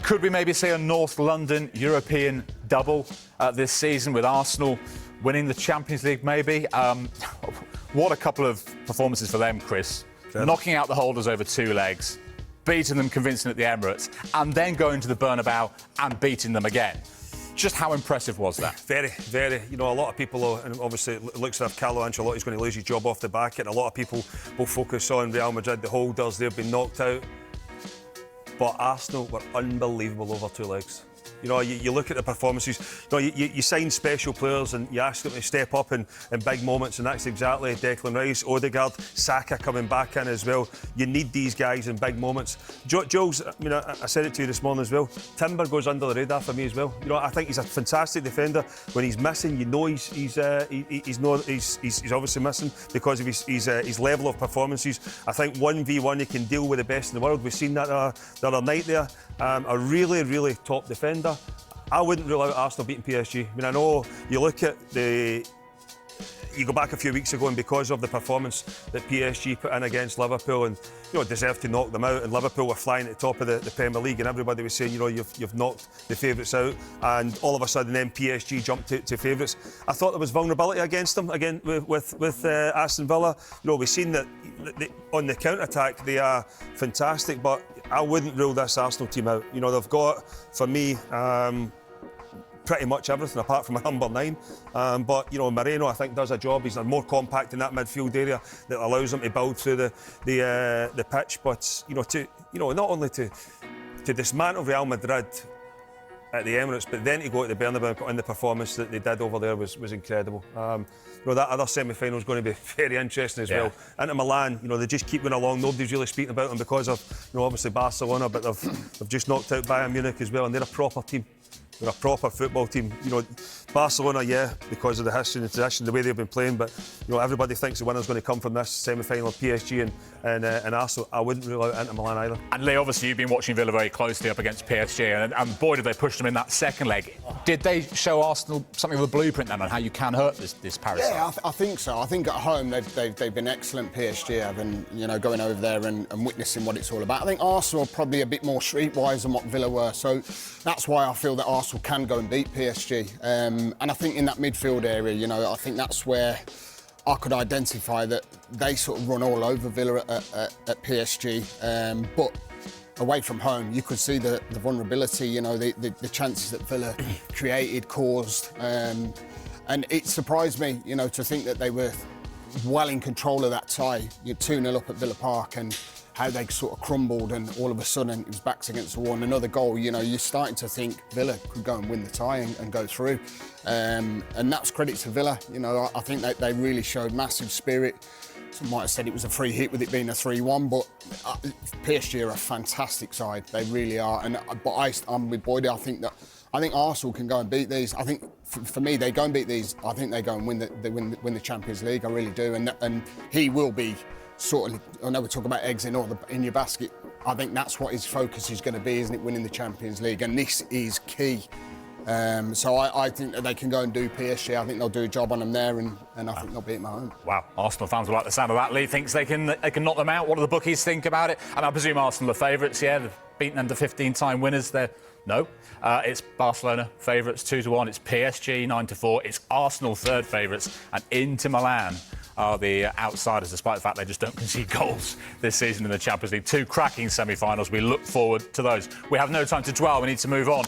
Could we maybe see a North London European double this season with Arsenal winning the Champions League maybe? What a couple of performances for them, Chris. Yeah. Knocking out the holders over 2 legs, beating them convincingly at the Emirates, and then going to the Bernabeu and beating them again. Just how impressive was that? Very, very. You know, a lot of people, and obviously it looks as if Carlo Ancelotti's going to lose his job off the back, and a lot of people will focus on Real Madrid, the holders, they've been knocked out. But Arsenal were unbelievable over 2 legs. You know, you look at the performances, you know, you sign special players and you ask them to step up in big moments, and that's exactly Declan Rice, Odegaard, Saka coming back in as well. You need these guys in big moments. Jules, I mean, I said it to you this morning as well, Timber goes under the radar for me as well. You know, I think he's a fantastic defender. When he's missing, you know he's obviously missing because of his level of performances. I think 1v1 he can deal with the best in the world. We've seen that the other night there. A really, really top defender. I wouldn't rule out Arsenal beating PSG. I mean, I know you look at you go back a few weeks ago, and because of the performance that PSG put in against Liverpool, and you know deserved to knock them out, and Liverpool were flying at the top of the Premier League, and everybody was saying, you know, you've knocked the favourites out, and all of a sudden then PSG jumped to favourites. I thought there was vulnerability against them again with Aston Villa. You know, we've seen that on the counter attack they are fantastic, but I wouldn't rule this Arsenal team out. You know, they've got, for me, pretty much everything apart from a number 9. But you know, Moreno I think does a job. He's more compact in that midfield area that allows him to build through the pitch. But you know, not only to dismantle Real Madrid at the Emirates, but then to go to the Bernabeu and put in the performance that they did over there was incredible. You know, that other semi-final is going to be very interesting as well. Into Milan, you know, they just keep going along. Nobody's really speaking about them because of, you know, obviously Barcelona, but they've just knocked out Bayern Munich as well, and they're a proper team. They're a proper football team. You know, Barcelona, yeah, because of the history and the tradition, the way they've been playing, but you know, everybody thinks the winner's going to come from this semi-final of PSG and Arsenal. I wouldn't rule out Inter Milan either. And Lee, obviously you've been watching Villa very closely up against PSG, and boy did they push them in that second leg. Did they show Arsenal something of a blueprint then on how you can hurt this Paris side? Yeah, I think so. I think at home they've been excellent, PSG have, and you know, going over there and witnessing what it's all about. I think Arsenal are probably a bit more streetwise than what Villa were, so that's why I feel that Arsenal can go and beat PSG. And I think in that midfield area, you know, I think that's where I could identify that they sort of run all over Villa at PSG. But away from home, you could see the vulnerability, you know, the chances that Villa created, caused. And it surprised me, you know, to think that they were well in control of that tie. You're 2-0 up at Villa Park, and how they sort of crumbled, and all of a sudden it was backs against the wall and another goal. You know, you're starting to think Villa could go and win the tie and go through. And that's credit to Villa. You know, I think that they really showed massive spirit. Some might have said it was a free hit with it being a 3-1, but PSG are a fantastic side. They really are. But I'm with Boydie. I think Arsenal can go and beat these. I think for me, they go and beat these. I think they go and win the Champions League. I really do. And he will be sort of, I know we're talking about eggs in your basket. I think that's what his focus is going to be, isn't it? Winning the Champions League, and this is key. So I think that they can go and do PSG. I think they'll do a job on them there, and I think they'll beat them at home. Wow, Arsenal fans will like the sound of that. Lee thinks they can knock them out. What do the bookies think about it? And I presume Arsenal are favourites. Yeah, they've beaten under 15-time winners. No, it's Barcelona favourites 2-1. It's PSG 9-4. It's Arsenal third favourites, and Inter Milan are the outsiders, despite the fact they just don't concede goals this season in the Champions League. 2 cracking semi-finals. We look forward to those. We have no time to dwell. We need to move on.